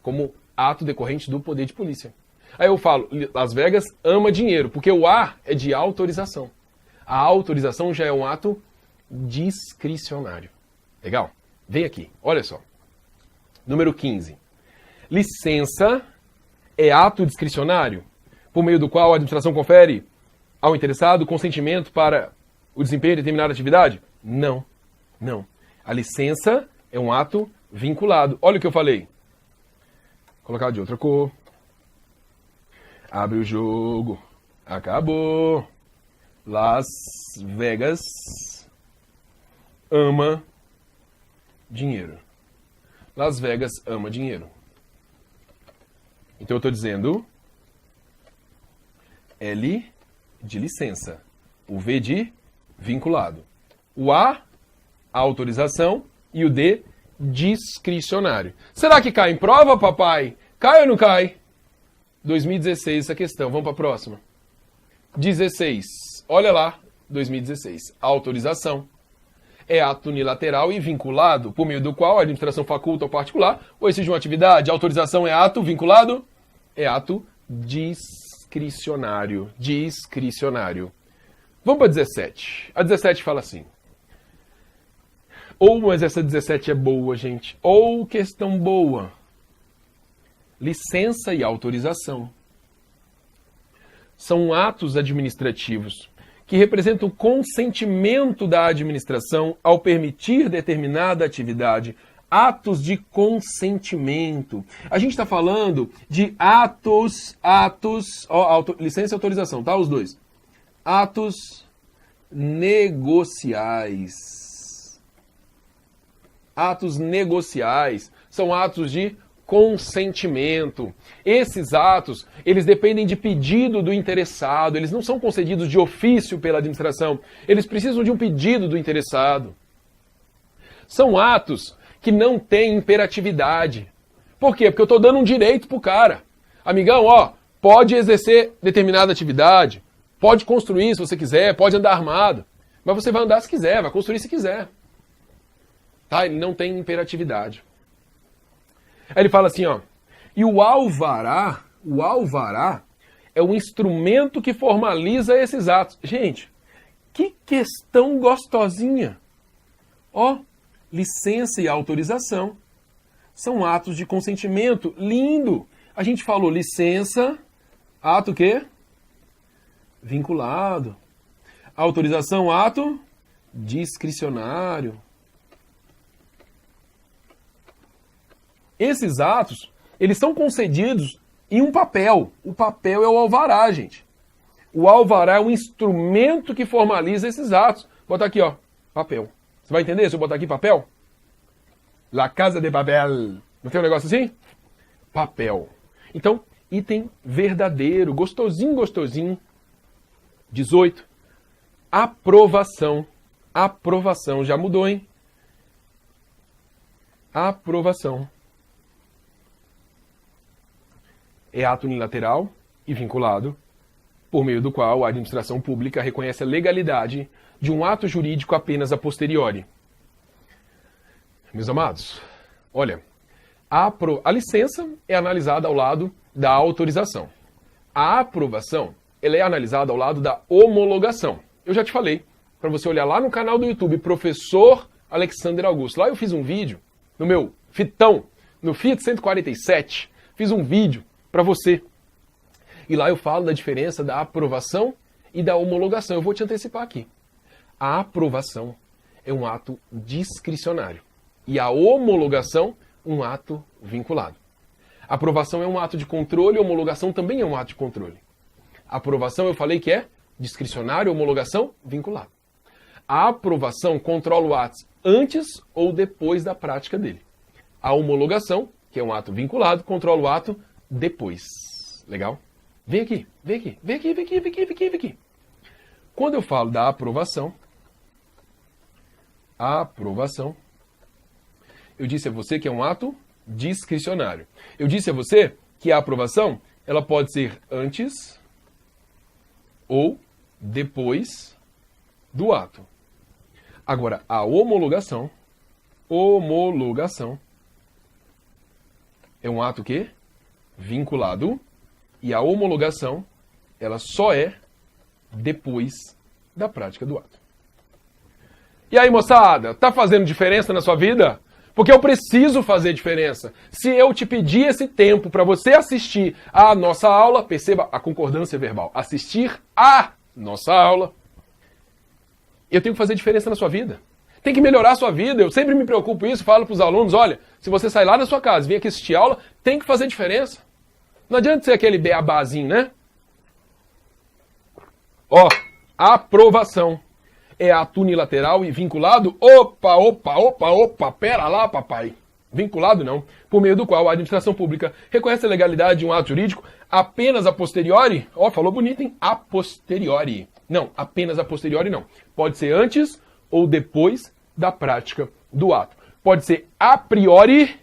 Como ato decorrente do poder de polícia. Aí eu falo, Las Vegas ama dinheiro, porque o A é de autorização. A autorização já é um ato discricionário. Legal? Vem aqui, olha só. Número 15. Licença é ato discricionário, por meio do qual a administração confere ao interessado consentimento para o desempenho de determinada atividade? Não. Não. A licença é um ato vinculado. Olha o que eu falei. Vou colocar de outra cor. Abre o jogo. Acabou. Las Vegas ama dinheiro. Las Vegas ama dinheiro. Então eu estou dizendo L de licença, o V de vinculado, o A, autorização, e o D, discricionário. Será que cai em prova, papai? Cai ou não cai? 2016 essa questão, vamos para a próxima. 16, olha lá, 2016, autorização. É ato unilateral e vinculado, por meio do qual a administração faculta ao particular ou exige uma atividade. A autorização é ato vinculado? É ato discricionário. Discricionário. Vamos para 17. A 17 fala assim. Mas essa 17 é boa, gente. Questão boa. Licença e autorização são atos administrativos que representa o consentimento da administração ao permitir determinada atividade. Atos de consentimento. A gente está falando de licença e autorização, tá? Os dois. Atos negociais. Atos negociais são atos de consentimento. Esses atos, eles dependem de pedido do interessado, eles não são concedidos de ofício pela administração, eles precisam de um pedido do interessado. São atos que não têm imperatividade. Por quê? Porque eu estou dando um direito pro cara. Amigão, pode exercer determinada atividade, pode construir se você quiser, pode andar armado. Mas você vai andar se quiser, vai construir se quiser. Tá? Ele não tem imperatividade. Aí ele fala assim, ó. E o alvará é o instrumento que formaliza esses atos. Gente, que questão gostosinha. Ó, licença e autorização são atos de consentimento. Lindo! A gente falou licença, ato o quê? Vinculado. Autorização, ato discricionário. Esses atos, eles são concedidos em um papel. O papel é o alvará, gente. O alvará é um instrumento que formaliza esses atos. Vou botar aqui, ó, papel. Você vai entender se eu botar aqui papel? La Casa de Papel. Não tem um negócio assim? Papel. Então, item verdadeiro, gostosinho, gostosinho. 18. Aprovação. Aprovação. Já mudou, hein? Aprovação. É ato unilateral e vinculado, por meio do qual a administração pública reconhece a legalidade de um ato jurídico apenas a posteriori. Meus amados, olha, a licença é analisada ao lado da autorização. A aprovação, ela é analisada ao lado da homologação. Eu já te falei, para você olhar lá no canal do YouTube, Professor Alexander Augusto. Lá eu fiz um vídeo, no meu Fitão, no Fiat 147, fiz um vídeo para você. E lá eu falo da diferença da aprovação e da homologação. Eu vou te antecipar aqui. A aprovação é um ato discricionário. E a homologação, um ato vinculado. A aprovação é um ato de controle, a homologação também é um ato de controle. A aprovação eu falei que é discricionário, homologação, vinculado. A aprovação controla o ato antes ou depois da prática dele. A homologação, que é um ato vinculado, controla o ato depois. Legal? Vem aqui, vem aqui, vem aqui, vem aqui, vem aqui, vem aqui, vem aqui. Quando eu falo da aprovação, eu disse a você que é um ato discricionário. Eu disse a você que a aprovação, ela pode ser antes ou depois do ato. Agora, a homologação é um ato que vinculado, e a homologação, ela só é depois da prática do ato. E aí, moçada, tá fazendo diferença na sua vida? Porque eu preciso fazer diferença. Se eu te pedir esse tempo para você assistir a nossa aula, perceba a concordância verbal, assistir a nossa aula, eu tenho que fazer diferença na sua vida. Tem que melhorar a sua vida. Eu sempre me preocupo com isso, falo para os alunos, olha, se você sair lá da sua casa e vir aqui assistir aula, tem que fazer diferença. Não adianta ser aquele beabazinho, né? Ó, aprovação é ato unilateral e vinculado. Opa, pera lá, papai. Vinculado não. Por meio do qual a administração pública reconhece a legalidade de um ato jurídico apenas a posteriori. Ó, falou bonito, hein? A posteriori. Não, apenas a posteriori não. Pode ser antes ou depois da prática do ato. Pode ser a priori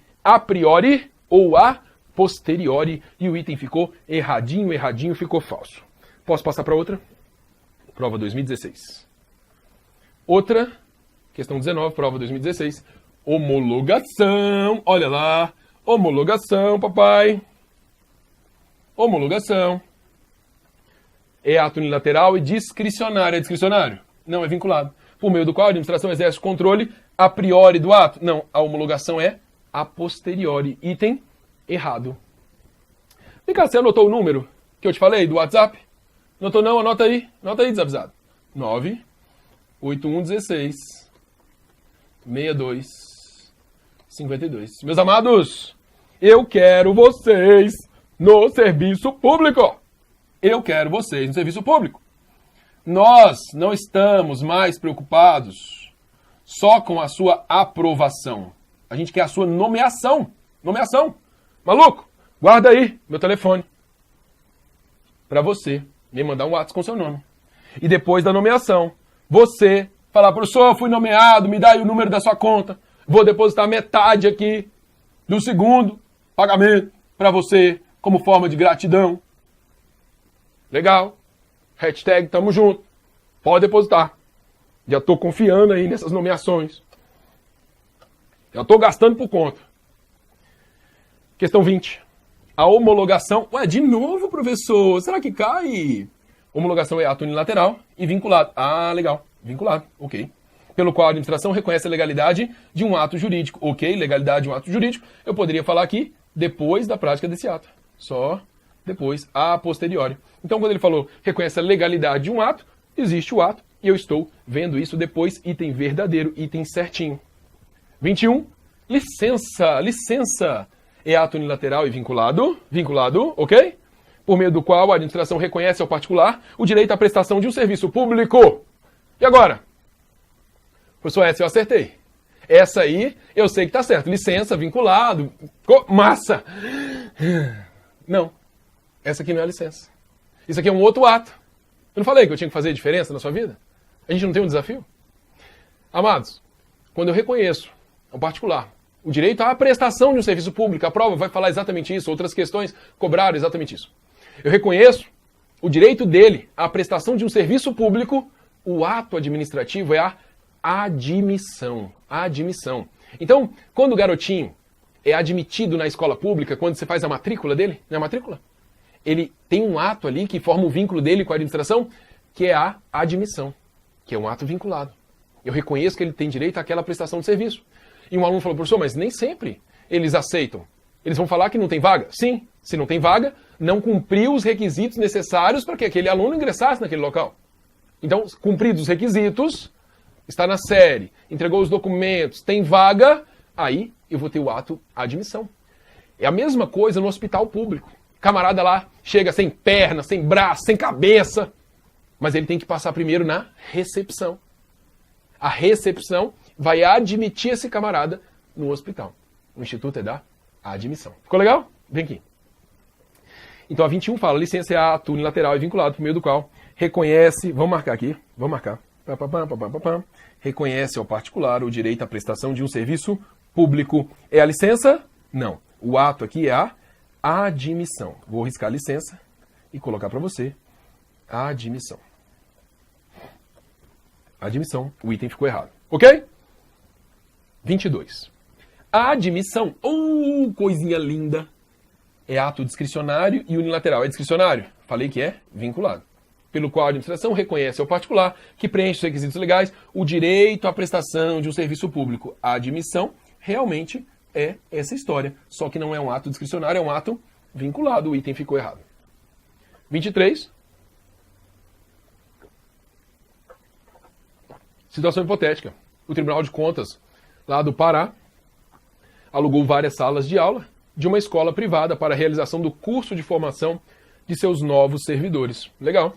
ou a posteriori, e o item ficou erradinho, ficou falso. Posso passar para outra? Prova 2016. Outra, questão 19, prova 2016. Homologação, olha lá. Homologação, papai. Homologação. É ato unilateral e discricionário. É discricionário? Não, é vinculado. Por meio do qual a administração exerce controle a priori do ato. Não, a homologação é a posteriori. Item errado. Vem cá, você anotou o número que eu te falei do WhatsApp? Anotou não? Anota aí, desavisado. 98116 62 52. Meus amados, eu quero vocês no serviço público. Eu quero vocês no serviço público. Nós não estamos mais preocupados só com a sua aprovação. A gente quer a sua nomeação. Nomeação. Maluco, guarda aí meu telefone para você me mandar um WhatsApp com seu nome. E depois da nomeação, você falar, professor, fui nomeado, me dá aí o número da sua conta. Vou depositar metade aqui do segundo pagamento para você como forma de gratidão. Legal. Hashtag tamo junto. Pode depositar. Já estou confiando aí nessas nomeações. Já estou gastando por conta. Questão 20. A homologação... Ué, de novo, professor? Será que cai? Homologação é ato unilateral e vinculado. Ah, legal. Vinculado. Ok. Pelo qual a administração reconhece a legalidade de um ato jurídico. Ok, legalidade de um ato jurídico. Eu poderia falar aqui depois da prática desse ato. Só depois, a posteriori. Então, quando ele falou reconhece a legalidade de um ato, existe o ato e eu estou vendo isso depois, item verdadeiro, item certinho. 21. Licença. Licença é ato unilateral e vinculado. Vinculado, ok? Por meio do qual a administração reconhece ao particular o direito à prestação de um serviço público. E agora? Professor, essa eu acertei. Essa aí eu sei que está certo. Licença, vinculado, massa. Não. Essa aqui não é a licença. Isso aqui é um outro ato. Eu não falei que eu tinha que fazer diferença na sua vida? A gente não tem um desafio? Amados, quando eu reconheço ao particular o direito à prestação de um serviço público, a prova vai falar exatamente isso, outras questões cobraram exatamente isso. Eu reconheço o direito dele à prestação de um serviço público, o ato administrativo é a admissão. A admissão. Então, quando o garotinho é admitido na escola pública, quando você faz a matrícula dele, não é a matrícula? Ele tem um ato ali que forma o vínculo dele com a administração, que é a admissão, que é um ato vinculado. Eu reconheço que ele tem direito àquela prestação de serviço. E um aluno falou, professor, mas nem sempre eles aceitam. Eles vão falar que não tem vaga? Sim, se não tem vaga, não cumpriu os requisitos necessários para que aquele aluno ingressasse naquele local. Então, cumpridos os requisitos, está na série, entregou os documentos, tem vaga, aí eu vou ter o ato admissão. É a mesma coisa no hospital público. Camarada lá chega sem perna, sem braço, sem cabeça, mas ele tem que passar primeiro na recepção. A recepção vai admitir esse camarada no hospital. O Instituto é da admissão. Ficou legal? Vem aqui. Então a 21 fala, licença é ato unilateral e vinculado por meio do qual reconhece, vamos marcar aqui, vamos marcar, reconhece ao particular o direito à prestação de um serviço público. É a licença? Não. O ato aqui é a admissão. Vou riscar a licença e colocar para você a admissão. Admissão, o item ficou errado. Ok? 22. A admissão, coisinha linda, é ato discricionário e unilateral. É discricionário? Falei que é vinculado. Pelo qual a administração reconhece ao particular que preenche os requisitos legais o direito à prestação de um serviço público. A admissão realmente é essa história. Só que não é um ato discricionário, é um ato vinculado. O item ficou errado. 23. Situação hipotética. O Tribunal de Contas, lá do Pará, alugou várias salas de aula de uma escola privada para a realização do curso de formação de seus novos servidores. Legal.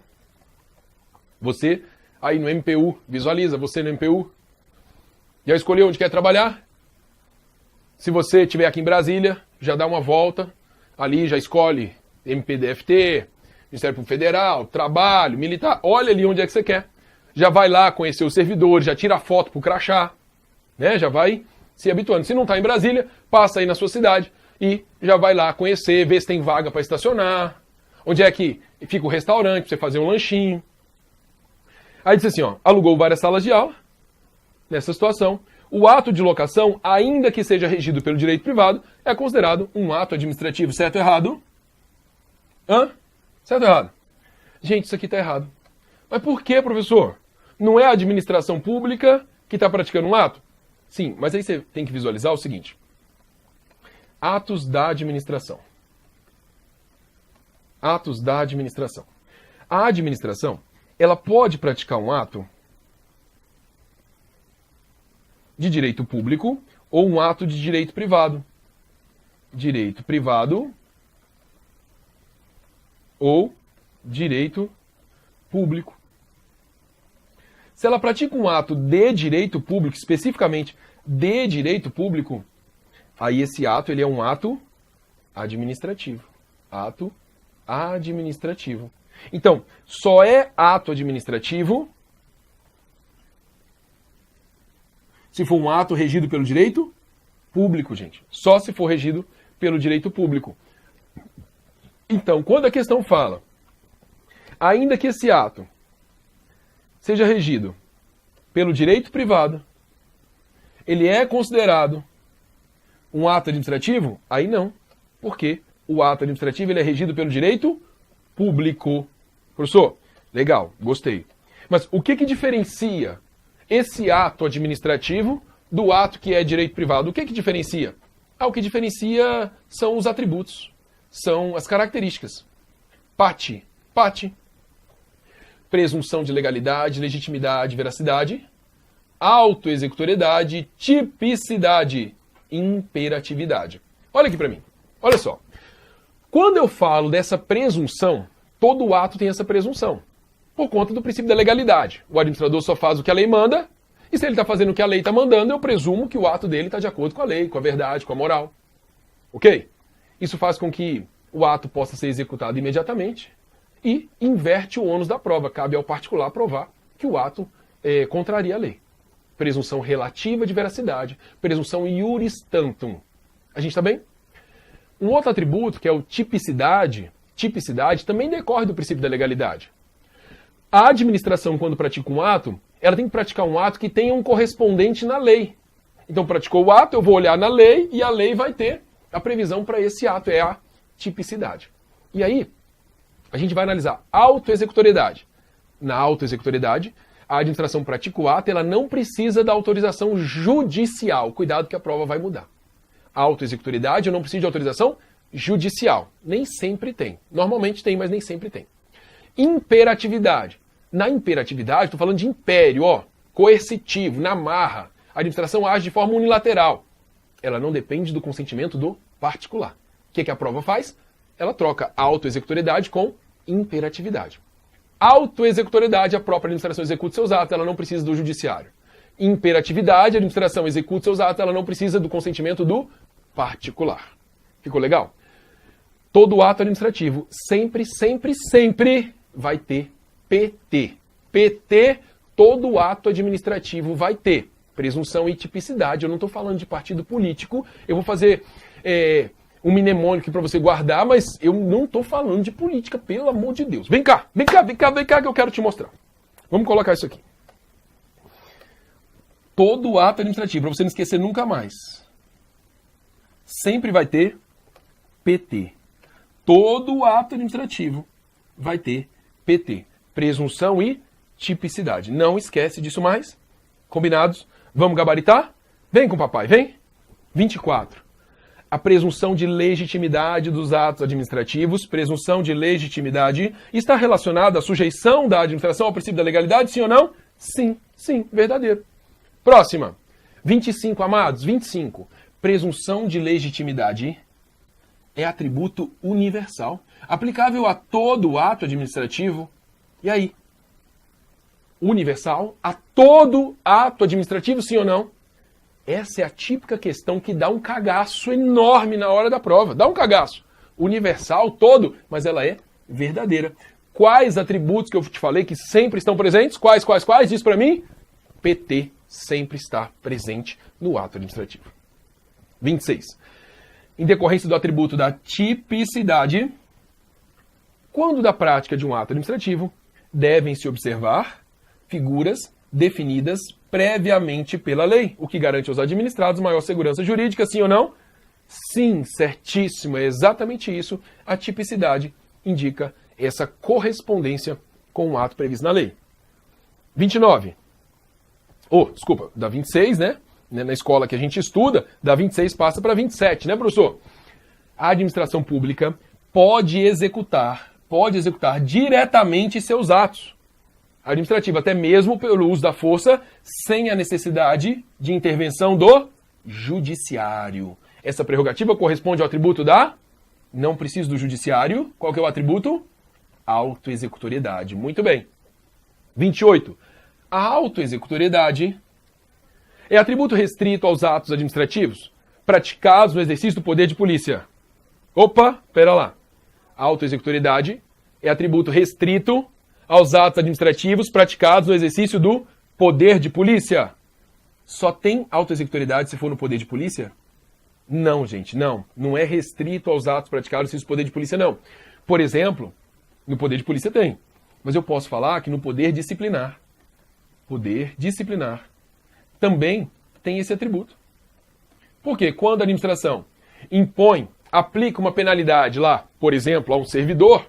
Você aí no MPU, visualiza, você no MPU, já escolheu onde quer trabalhar? Se você estiver aqui em Brasília, já dá uma volta, ali já escolhe MPDFT, Ministério Público Federal, Trabalho, Militar, olha ali onde é que você quer. Já vai lá conhecer os servidores, já tira a foto pro crachá, né? Já vai se habituando. Se não está em Brasília, passa aí na sua cidade e já vai lá conhecer, ver se tem vaga para estacionar, onde é que fica o restaurante para você fazer um lanchinho. Aí diz assim, ó, alugou várias salas de aula. Nessa situação, o ato de locação, ainda que seja regido pelo direito privado, é considerado um ato administrativo. Certo ou errado? Hã? Certo ou errado? Gente, isso aqui está errado. Mas por que, professor? Não é a administração pública que está praticando um ato? Sim, mas aí você tem que visualizar o seguinte. Atos da administração. Atos da administração. A administração, ela pode praticar um ato de direito público ou um ato de direito privado. Direito privado ou direito público. Se ela pratica um ato de direito público, especificamente de direito público, aí esse ato ele é um ato administrativo. Ato administrativo. Então, só é ato administrativo se for um ato regido pelo direito público, gente. Só se for regido pelo direito público. Então, quando a questão fala, ainda que esse ato seja regido pelo direito privado, ele é considerado um ato administrativo? Aí não, porque o ato administrativo ele é regido pelo direito público. Professor, legal, gostei. Mas o que diferencia esse ato administrativo do ato que é direito privado? O que diferencia? O que diferencia são os atributos, são as características. Pati, presunção de legalidade, legitimidade, veracidade, autoexecutoriedade, tipicidade, imperatividade. Olha aqui para mim, olha só. Quando eu falo dessa presunção, todo ato tem essa presunção, por conta do princípio da legalidade. O administrador só faz o que a lei manda, e se ele está fazendo o que a lei está mandando, eu presumo que o ato dele está de acordo com a lei, com a verdade, com a moral. Ok? Isso faz com que o ato possa ser executado imediatamente e inverte o ônus da prova. Cabe ao particular provar que o ato contraria a lei. Presunção relativa de veracidade, presunção iuris tantum. A gente está bem? Um outro atributo, que é o tipicidade, também decorre do princípio da legalidade. A administração, quando pratica um ato, ela tem que praticar um ato que tenha um correspondente na lei. Então, praticou o ato, eu vou olhar na lei e a lei vai ter a previsão para esse ato, é a tipicidade. E aí, a gente vai analisar autoexecutoriedade. Na autoexecutoriedade, a administração pratica o ato, ela não precisa da autorização judicial. Cuidado que a prova vai mudar. A autoexecutoriedade, eu não preciso de autorização judicial. Nem sempre tem. Normalmente tem, mas nem sempre tem. Imperatividade. Na imperatividade, estou falando de império, coercitivo, na marra. A administração age de forma unilateral. Ela não depende do consentimento do particular. O que a prova faz? Ela troca autoexecutoriedade com imperatividade. Autoexecutoriedade, a própria administração executa seus atos, ela não precisa do judiciário. Imperatividade, a administração executa seus atos, ela não precisa do consentimento do particular. Ficou legal? Todo ato administrativo sempre vai ter PT. PT, todo ato administrativo vai ter. Presunção e tipicidade. Eu não estou falando de partido político. Eu vou fazer um mnemônico para você guardar, mas eu não estou falando de política, pelo amor de Deus. Vem cá que eu quero te mostrar. Vamos colocar isso aqui. Todo ato administrativo, para você não esquecer nunca mais, sempre vai ter PT. Todo ato administrativo vai ter PT. Presunção e tipicidade. Não esquece disso mais. Combinados? Vamos gabaritar? Vem com o papai, vem. 24. A presunção de legitimidade dos atos administrativos, presunção de legitimidade, está relacionada à sujeição da administração ao princípio da legalidade, sim ou não? Sim, verdadeiro. Próxima. 25, amados, 25. Presunção de legitimidade é atributo universal, aplicável a todo ato administrativo. E aí? Universal a todo ato administrativo, sim ou não? Essa é a típica questão que dá um cagaço enorme na hora da prova. Dá um cagaço. Universal, todo, mas ela é verdadeira. Quais atributos que eu te falei que sempre estão presentes? Quais? Diz para mim. PT sempre está presente no ato administrativo. 26. Em decorrência do atributo da tipicidade, quando da prática de um ato administrativo, devem-se observar figuras definidas previamente pela lei, o que garante aos administrados maior segurança jurídica, sim ou não? Sim, certíssimo, é exatamente isso. A tipicidade indica essa correspondência com o ato previsto na lei. 29. Da 26, né? Na escola que a gente estuda, da 26 passa para 27, né, professor? A administração pública pode executar diretamente seus atos administrativos, até mesmo pelo uso da força, sem a necessidade de intervenção do judiciário. Essa prerrogativa corresponde ao atributo da... Não preciso do judiciário. Qual que é o atributo? Autoexecutoriedade. Muito bem. 28. A autoexecutoriedade é atributo restrito aos atos administrativos praticados no exercício do poder de polícia. Opa, pera lá. A autoexecutoriedade é atributo restrito aos atos administrativos praticados no exercício do poder de polícia. Só tem autoexecutoriedade se for no poder de polícia? Não, gente, não. Não é restrito aos atos praticados no exercício do poder de polícia, não. Por exemplo, no poder de polícia tem. Mas eu posso falar que no poder disciplinar. poder disciplinar, também tem esse atributo. Porque quando a administração impõe, aplica uma penalidade lá, por exemplo, a um servidor,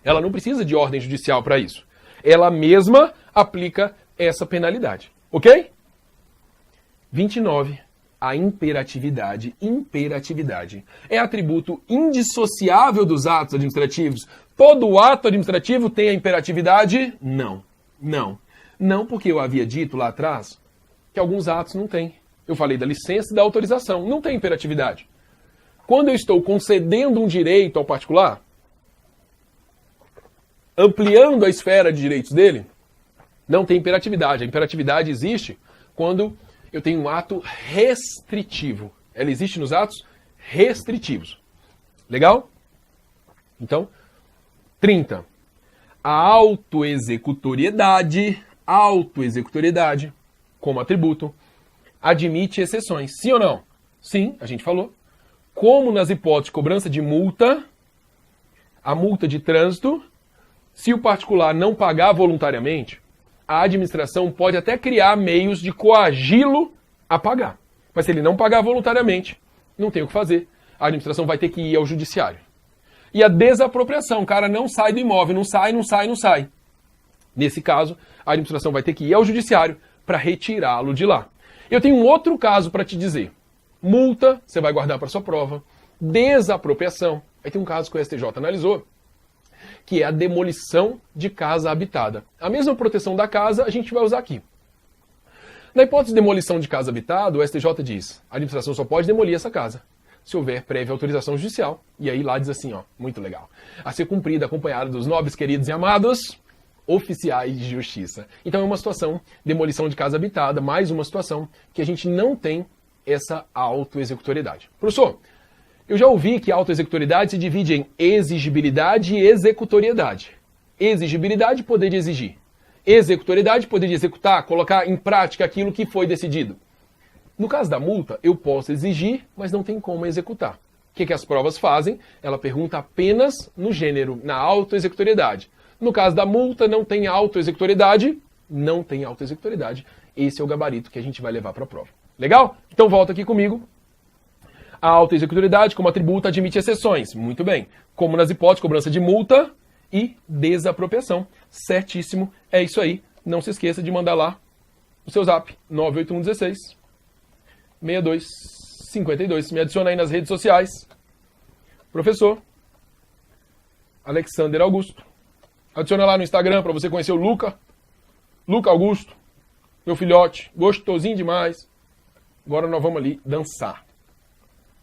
ela não precisa de ordem judicial para isso. Ela mesma aplica essa penalidade. Ok? 29. A imperatividade. Imperatividade é atributo indissociável dos atos administrativos. Todo ato administrativo tem a imperatividade? Não. Não. Não, porque eu havia dito lá atrás que alguns atos não têm. Eu falei da licença e da autorização. Não tem imperatividade. Quando eu estou concedendo um direito ao particular, ampliando a esfera de direitos dele, não tem imperatividade. A imperatividade existe quando eu tenho um ato restritivo. Ela existe nos atos restritivos. Legal? Então, 30. A autoexecutoriedade, como atributo, admite exceções. Sim ou não? Sim, a gente falou. Como nas hipóteses de cobrança de multa, a multa de trânsito, se o particular não pagar voluntariamente, a administração pode até criar meios de coagi-lo a pagar. Mas se ele não pagar voluntariamente, não tem o que fazer. A administração vai ter que ir ao judiciário. E a desapropriação, o cara não sai do imóvel, não sai. Nesse caso, a administração vai ter que ir ao judiciário para retirá-lo de lá. Eu tenho um outro caso para te dizer. Multa, você vai guardar para sua prova. Desapropriação. Aí tem um caso que o STJ analisou, que é a demolição de casa habitada. A mesma proteção da casa a gente vai usar aqui. Na hipótese de demolição de casa habitada, o STJ diz, a administração só pode demolir essa casa se houver prévia autorização judicial. E aí lá diz assim, ó, muito legal. A ser cumprida, acompanhada dos nobres, queridos e amados oficiais de justiça. Então é uma situação, demolição de casa habitada, mais uma situação que a gente não tem essa autoexecutoriedade. Professor, eu já ouvi que a autoexecutoriedade se divide em exigibilidade e executoriedade. Exigibilidade, poder de exigir. Executoriedade, poder de executar, colocar em prática aquilo que foi decidido. No caso da multa, eu posso exigir, mas não tem como executar. O que as provas fazem? Ela pergunta apenas no gênero, na autoexecutoriedade. No caso da multa, não tem autoexecutoriedade, não tem autoexecutoriedade. Esse é o gabarito que a gente vai levar para a prova. Legal? Então volta aqui comigo. A autoexecutoriedade como atributo admite exceções. Muito bem. Como nas hipóteses de cobrança de multa e desapropriação. Certíssimo. É isso aí. Não se esqueça de mandar lá o seu zap 98116 6252. Me adiciona aí nas redes sociais. Professor Alexander Augusto. Adiciona lá no Instagram para você conhecer o Luca Augusto. Meu filhote. Gostosinho demais. Agora nós vamos ali dançar.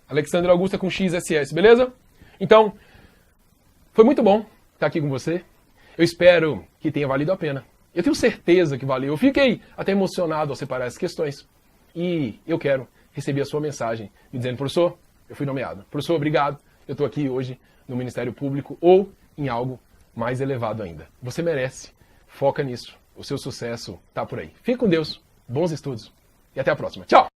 Alexandre Augusto é com XSS, beleza? Então, foi muito bom estar aqui com você. Eu espero que tenha valido a pena. Eu tenho certeza que valeu. Eu fiquei até emocionado ao separar essas questões. E eu quero receber a sua mensagem me dizendo, professor, eu fui nomeado. Professor, obrigado. Eu estou aqui hoje no Ministério Público ou em algo mais elevado ainda. Você merece. Foca nisso. O seu sucesso está por aí. Fique com Deus. Bons estudos. E até a próxima. Tchau!